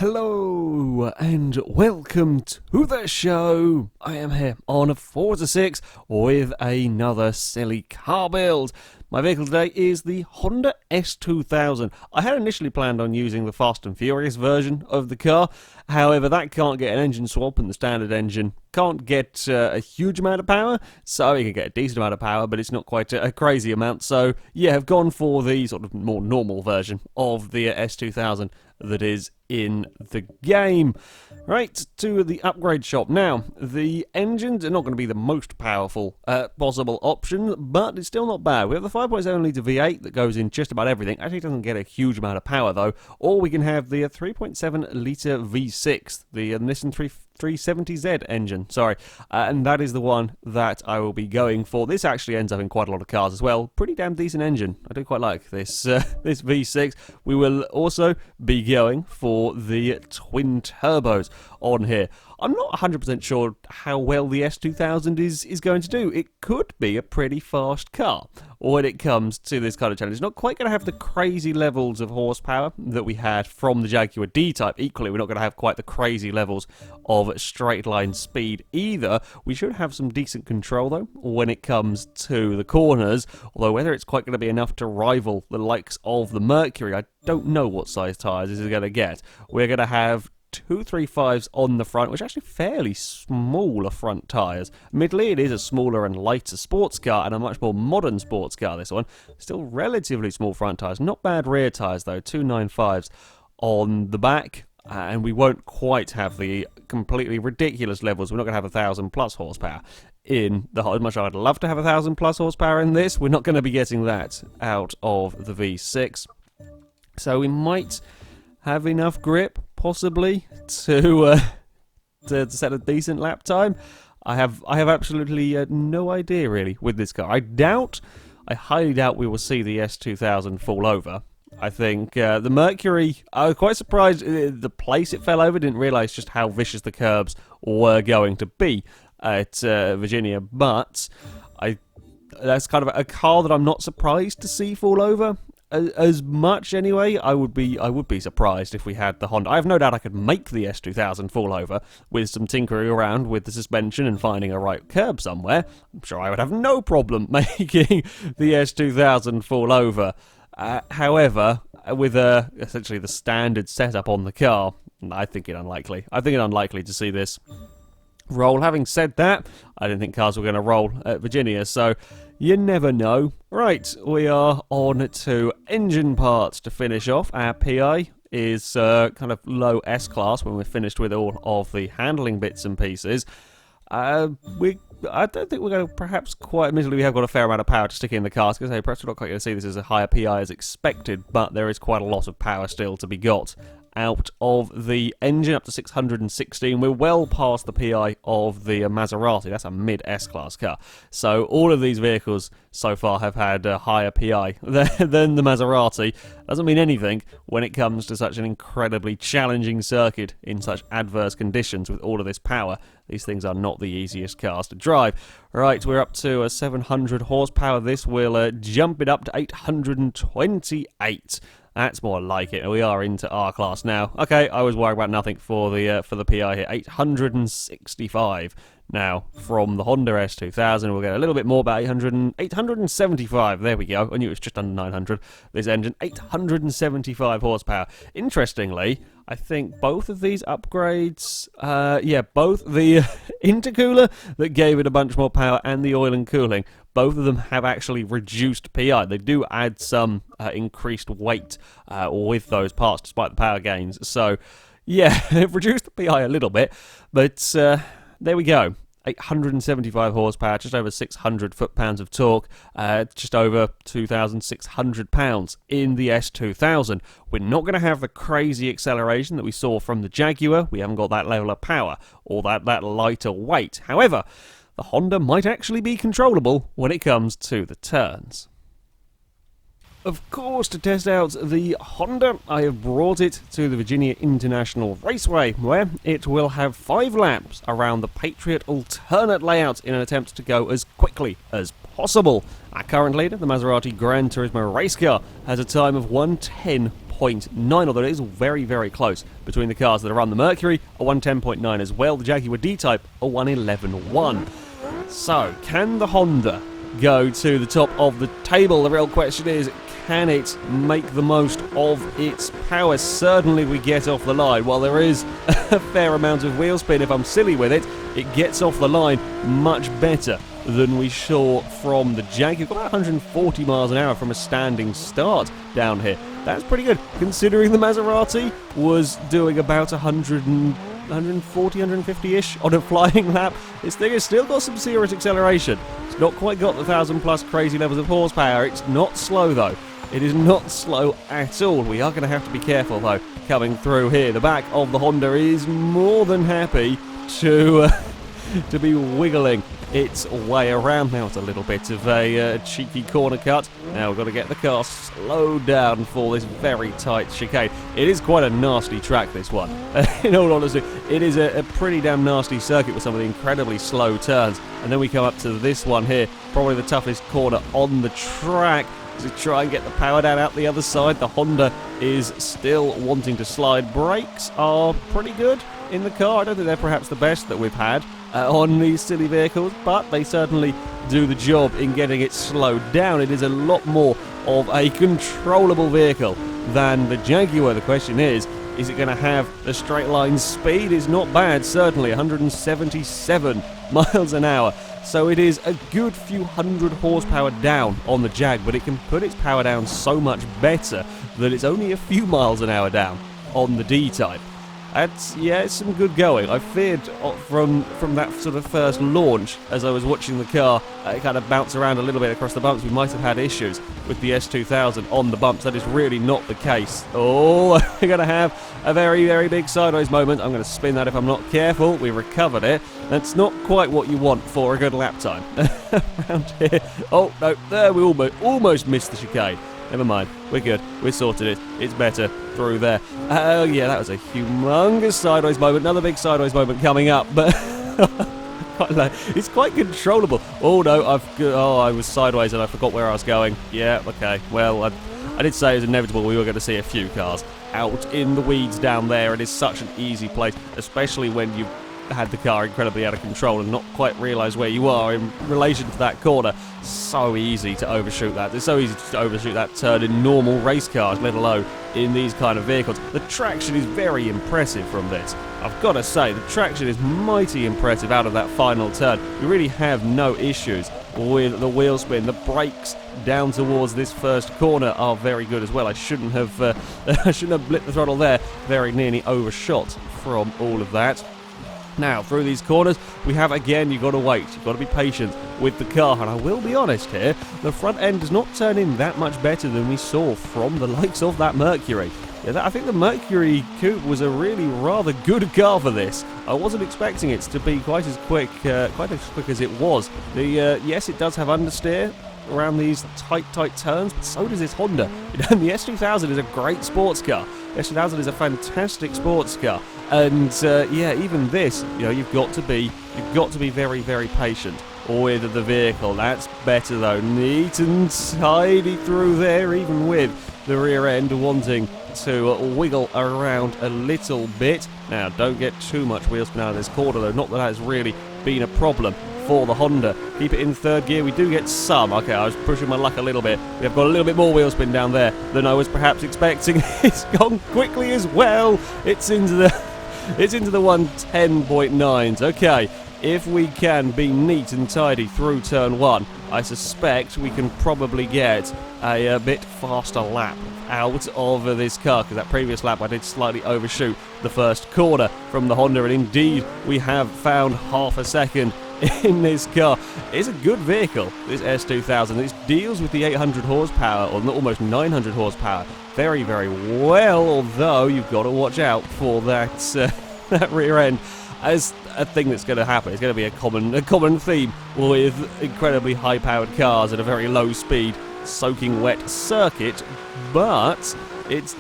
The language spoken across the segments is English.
Hello and welcome to the show. I am here on Forza 6 with another silly car build. My vehicle today is the Honda S2000. I had initially planned on using the Fast and Furious version of the car. However, that can't get an engine swap and the standard engine can't get a huge amount of power. So you can get a decent amount of power, but it's not quite a crazy amount. So yeah, I've gone for the sort of more normal version of the S2000 that is in the game. Right, to the upgrade shop. Now, the engines are not going to be the most powerful possible option, but it's still not bad. We have the 5.7 litre V8 that goes in just about everything. Actually doesn't get a huge amount of power though. Or we can have the 3.7 litre V6, the Nissan 370Z engine, and that is the one that I will be going for. This actually ends up in quite a lot of cars as well. Pretty damn decent engine. I do quite like this this V6. We will also be going for the twin turbos on here. I'm not 100% sure how well the S2000 is going to do. It could be a pretty fast car when it comes to this kind of challenge. It's not quite going to have the crazy levels of horsepower that we had from the Jaguar D-Type. Equally, we're not going to have quite the crazy levels of straight line speed either. We should have some decent control though when it comes to the corners, although whether it's quite going to be enough to rival the likes of the Mercury, I don't know what size tyres this is going to get. We're going to have 235s on the front, which are actually fairly smaller front tyres. Admittedly, it is a smaller and lighter sports car and a much more modern sports car, this one. Still relatively small front tyres. Not bad rear tyres though, 295s on the back. And we won't quite have the completely ridiculous levels. We're not going to have 1,000 plus horsepower in the as much as I'd love to have 1,000 plus horsepower in this. We're not going to be getting that out of the V6. So we might have enough grip, possibly, to set a decent lap time. I have absolutely no idea really with this car. I highly doubt we will see the S2000 fall over. I think the Mercury, I was quite surprised the place it fell over. Didn't realise just how vicious the curbs were going to be at Virginia, but that's kind of a car that I'm not surprised to see fall over as much anyway. I would be surprised if we had the Honda. I have no doubt I could make the S2000 fall over with some tinkering around with the suspension and finding a right curb somewhere. I'm sure I would have no problem making the S2000 fall over. However, with essentially the standard setup on the car, I think it unlikely. I think it unlikely to see this roll. Having said that, I didn't think cars were going to roll at Virginia, so you never know. Right, we are on to engine parts to finish off. Our PI is kind of low S-class when we're finished with all of the handling bits and pieces. I don't think we're going to perhaps quite, admittedly we have got a fair amount of power to stick in the car, because perhaps we're not quite going to see this as a higher PI as expected, but there is quite a lot of power still to be got out of the engine, up to 616. We're well past the PI of the Maserati. That's a mid S-class car. So all of these vehicles so far have had a higher PI than the Maserati. Doesn't mean anything when it comes to such an incredibly challenging circuit in such adverse conditions with all of this power. These things are not the easiest cars to drive. Right, we're up to 700 horsepower. This will jump it up to 828. That's more like it. We are into R-Class now. Okay, I was worried about nothing for the PI here. 865 now from the Honda S2000. We'll get a little bit more, about 875. There we go. I knew it was just under 900. This engine, 875 horsepower. Interestingly, I think both of these upgrades, both the intercooler that gave it a bunch more power and the oil and cooling, both of them have actually reduced PI. They do add some increased weight with those parts, despite the power gains. So, yeah, they've reduced the PI a little bit, but there we go. 875 horsepower, just over 600 foot-pounds of torque, just over 2,600 pounds in the S2000. We're not going to have the crazy acceleration that we saw from the Jaguar. We haven't got that level of power or that lighter weight. However, the Honda might actually be controllable when it comes to the turns. Of course, to test out the Honda, I have brought it to the Virginia International Raceway, where it will have 5 laps around the Patriot alternate layout in an attempt to go as quickly as possible. Our current leader, the Maserati Gran Turismo race car, has a time of 1:10. 110.9, although it is very, very close between the cars that are on the Mercury, a 110.9 as well, the Jaguar D-Type, a 111.1. So, can the Honda go to the top of the table? The real question is, can it make the most of its power? Certainly we get off the line. While there is a fair amount of wheel spin, if I'm silly with it, it gets off the line much better than we saw from the Jag. You've got about 140 miles an hour from a standing start down here. That's pretty good, considering the Maserati was doing about 140, 150-ish on a flying lap. This thing has still got some serious acceleration. It's not quite got the 1,000+ crazy levels of horsepower. It's not slow, though. It is not slow at all. We are going to have to be careful, though, coming through here. The back of the Honda is more than happy to be wiggling its way around. Now it's a little bit of a cheeky corner cut. Now we've got to get the car slowed down for this very tight chicane. It is quite a nasty track, this one. In all honesty, it is a pretty damn nasty circuit with some of the incredibly slow turns. And then we come up to this one here, probably the toughest corner on the track, to try and get the power down out the other side. The Honda is still wanting to slide. Brakes are pretty good in the car. I don't think they're perhaps the best that we've had on these silly vehicles, but they certainly do the job in getting it slowed down. It is a lot more of a controllable vehicle than the Jaguar. The question is it going to have the straight line speed? Is not bad, certainly 177 miles an hour. So it is a good few hundred horsepower down on the Jag, but it can put its power down so much better that it's only a few miles an hour down on the D-Type. It's some good going. I feared from that sort of first launch, as I was watching the car kind of bounce around a little bit across the bumps, we might have had issues with the S2000 on the bumps. That is really not the case. Oh, we're going to have a very, very big sideways moment. I'm going to spin that if I'm not careful. We recovered it. That's not quite what you want for a good lap time around here. Oh, no, there we almost missed the chicane. Never mind, we're good, we sorted it, it's better through there. Oh yeah, that was a humongous sideways moment, another big sideways moment coming up, but it's quite controllable. Oh no, I was sideways and I forgot where I was going. Yeah, okay, well, I did say it was inevitable we were going to see a few cars out in the weeds down there. It is such an easy place, especially when you had the car incredibly out of control and not quite realise where you are in relation to that corner. So easy to overshoot that. It's so easy to overshoot that turn in normal race cars, let alone in these kind of vehicles. The traction is very impressive from this. I've got to say, the traction is mighty impressive out of that final turn. You really have no issues with the wheel spin. The brakes down towards this first corner are very good as well. I shouldn't have blipped the throttle there. Very nearly overshot from all of that. Now, through these corners, we have, again, you've got to wait. You've got to be patient with the car. And I will be honest here, the front end does not turn in that much better than we saw from the likes of that Mercury. Yeah, I think the Mercury Coupe was a really rather good car for this. I wasn't expecting it to be quite as quick as it was. Yes, it does have understeer around these tight turns, but so does this Honda. And the S2000 is a great sports car. The S2000 is a fantastic sports car. And even this, you've got to be very, very patient with the vehicle. That's better though. Neat and tidy through there, even with the rear end wanting to wiggle around a little bit. Now, don't get too much wheel spin out of this corner though. Not that has really been a problem for the Honda. Keep it in third gear. We do get some. Okay, I was pushing my luck a little bit. We have got a little bit more wheel spin down there than I was perhaps expecting. It's gone quickly as well. It's into the 110.9s. Okay, if we can be neat and tidy through turn one, I suspect we can probably get a bit faster lap out of this car, because that previous lap I did slightly overshoot the first corner from the Honda, and indeed we have found half a second in this car. It's a good vehicle, this S2000. It deals with the 800 horsepower, or almost 900 horsepower, very, very well, although you've got to watch out for that that rear end as a thing that's going to happen. It's going to be a common theme with incredibly high-powered cars at a very low speed, soaking wet circuit, but it's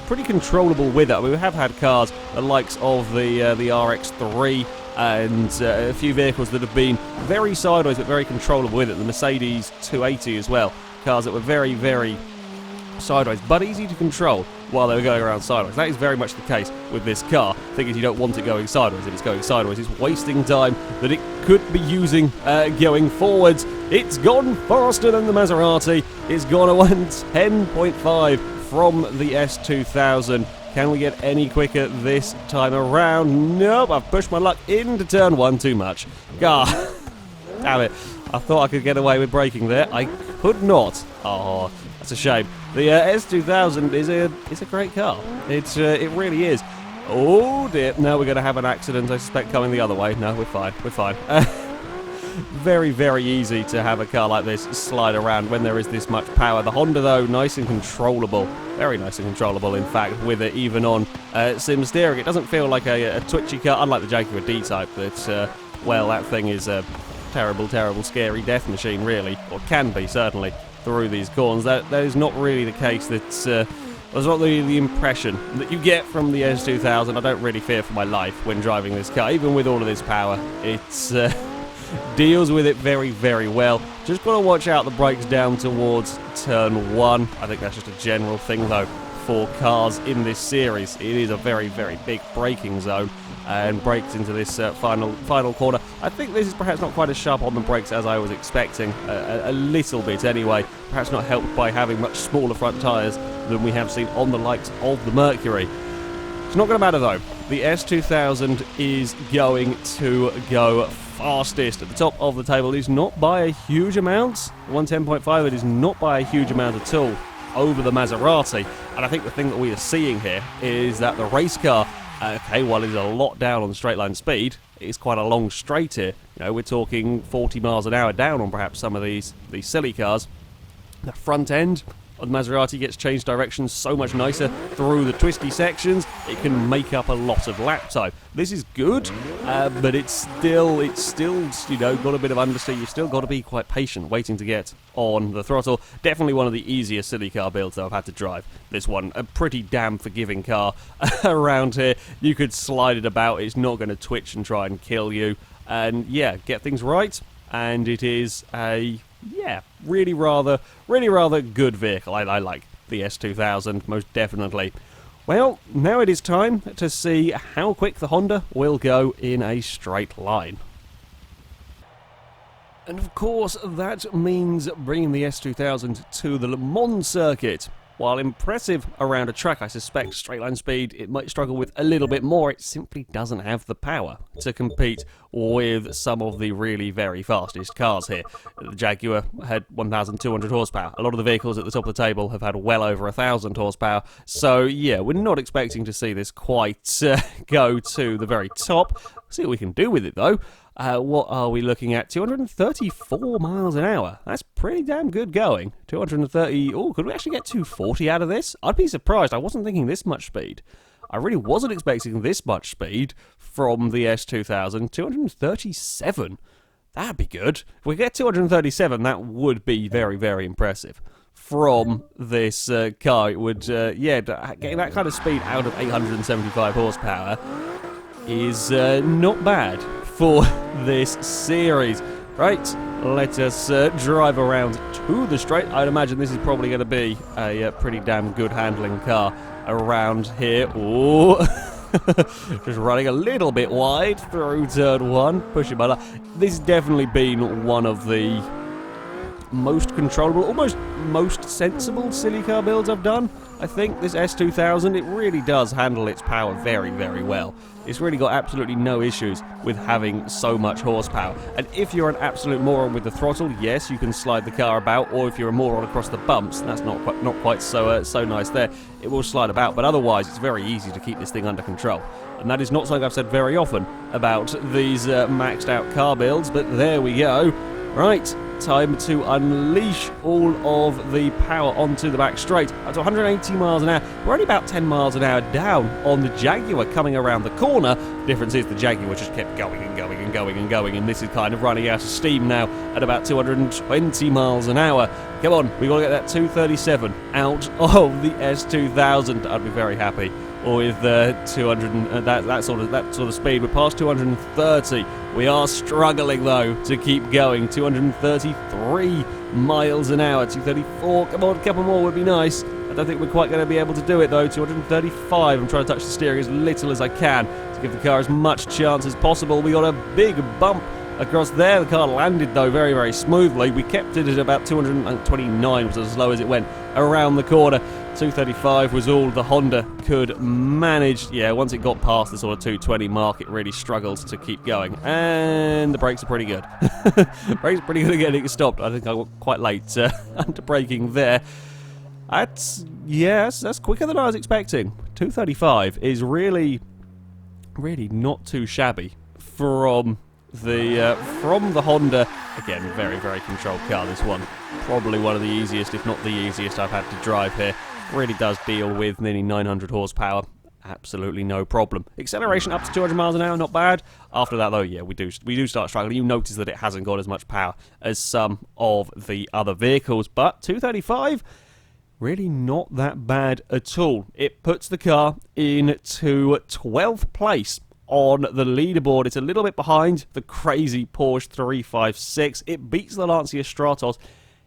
pretty controllable with it. I mean, we have had cars the likes of the RX-3 and a few vehicles that have been very sideways but very controllable with it. The Mercedes 280 as well. Cars that were very, very sideways, but easy to control while they were going around sideways. That is very much the case with this car. The thing is, you don't want it going sideways. If it's going sideways, it's wasting time that it could be using going forwards. It's gone faster than the Maserati. It's gone a 10.5 from the S2000. Can we get any quicker this time around? Nope, I've pushed my luck into turn 1 too much. God, damn it. I thought I could get away with braking there. I could not. Oh, that's a shame. The S2000 is a great car. It really is. Oh dear, now we're going to have an accident, I suspect, coming the other way. No, we're fine, we're fine. Very, very easy to have a car like this slide around when there is this much power. The Honda, though, nice and controllable. Very nice and controllable, in fact, with it even on sim steering. It doesn't feel like a twitchy car, unlike the Jaguar D-Type, that, well, that thing is a terrible, terrible, scary death machine, really. Or can be, certainly, through these corners. That is not really the case. That's not really the impression that you get from the S2000. I don't really fear for my life when driving this car, even with all of this power. It's deals with it very, very well. Just got to watch out the brakes down towards turn 1. I think that's just a general thing, though, for cars in this series. It is a very, very big braking zone, and brakes into this final corner. I think this is perhaps not quite as sharp on the brakes as I was expecting, a little bit anyway. Perhaps not helped by having much smaller front tyres than we have seen on the likes of the Mercury. It's not going to matter, though. The S2000 is going to go fastest at the top of the table. It is not by a huge amount. 110.5, it is not by a huge amount at all over the Maserati. And I think the thing that we are seeing here is that the race car, okay, while it is a lot down on straight line speed, it's quite a long straight here. You know, we're talking 40 miles an hour down on perhaps some of these silly cars. The front end of the Maserati gets changed directions so much nicer through the twisty sections. It can make up a lot of lap time. This is good, but it's still, you know, got a bit of understeer. You've still got to be quite patient waiting to get on the throttle. Definitely one of the easier silly car builds that I've had to drive. This one, a pretty damn forgiving car around here. You could slide it about. It's not going to twitch and try and kill you. And yeah, get things right. And it is a really rather good vehicle. I like the S2000 most definitely. Well, now it is time to see how quick the Honda will go in a straight line. And of course, that means bringing the S2000 to the Le Mans circuit. While impressive around a track, I suspect straight line speed it might struggle with a little bit more. It simply doesn't have the power to compete with some of the really very fastest cars here. The Jaguar had 1,200 horsepower. A lot of the vehicles at the top of the table have had well over 1,000 horsepower. So yeah, we're not expecting to see this quite go to the very top. See what we can do with it though. What are we looking at? 234 miles an hour. That's pretty damn good going. 230... Oh, could we actually get 240 out of this? I'd be surprised. I wasn't thinking this much speed. I really wasn't expecting this much speed from the S2000. 237. That'd be good. If we get 237, that would be very, very impressive. From this car, it would... yeah, getting that kind of speed out of 875 horsepower is not bad for this series. Right, let us drive around to the straight. I'd imagine this is probably going to be a pretty damn good handling car around here. Oh, just running a little bit wide through turn 1, pushing my luck. This has definitely been one of the most controllable, almost most sensible silly car builds I've done. I think this S2000, it really does handle its power very, very well. It's really got absolutely no issues with having so much horsepower. And if you're an absolute moron with the throttle, yes, you can slide the car about, or if you're a moron across the bumps, that's not quite so nice there, it will slide about. But otherwise, it's very easy to keep this thing under control. And that is not something I've said very often about these maxed out car builds, but there we go. Right, time to unleash all of the power onto the back straight. That's 180 miles an hour. We're only about 10 miles an hour down on the Jaguar coming around the corner. Difference is the Jaguar just kept going and going and going and going, and this is kind of running out of steam now at about 220 miles an hour. Come on, we've got to get that 237 out of the S2000. I'd be very happy with 200 that sort of speed. We're past 230. We are struggling though to keep going. 233 miles an hour. 234. Come on, a couple more would be nice. I don't think we're quite going to be able to do it though. 235. I'm trying to touch the steering as little as I can to give the car as much chance as possible. We got a big bump across there. The car landed though very, very smoothly. We kept it at about 229, was as low as it went around the corner. 235 was all the Honda could manage. Yeah, once it got past the sort of 220 mark, it really struggled to keep going. And the brakes are pretty good. Brakes are pretty good at getting it stopped. I think I got quite late under braking there. That's quicker than I was expecting. 235 is really not too shabby from the Honda. Again, very, very controlled car, this one. Probably one of the easiest, if not the easiest, I've had to drive here. Really does deal with nearly 900 horsepower. Absolutely no problem. Acceleration up to 200 miles an hour, not bad. After that, though, yeah, we do start struggling. You notice that it hasn't got as much power as some of the other vehicles, but 235, really not that bad at all. It puts the car into 12th place on the leaderboard. It's a little bit behind the crazy Porsche 356. It beats the Lancia Stratos.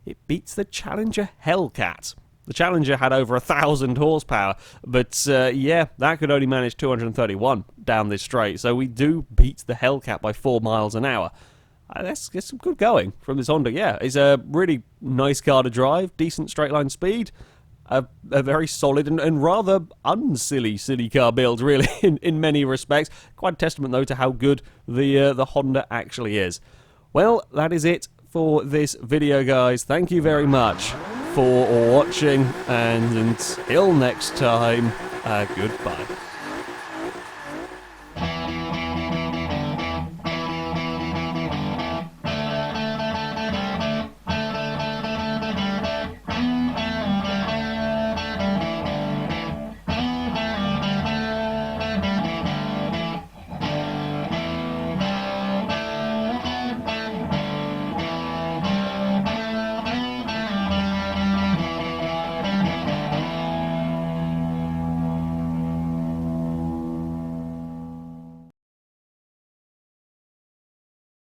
It beats the Challenger Hellcat. The Challenger had over 1,000 horsepower, but yeah, that could only manage 231 down this straight. So we do beat the Hellcat by 4 miles an hour. That's some good going from this Honda. Yeah, it's a really nice car to drive, decent straight line speed, a very solid and rather silly car build, really, in many respects. Quite a testament, though, to how good the Honda actually is. Well, that is it for this video, guys. Thank you very much for watching, and until next time, goodbye.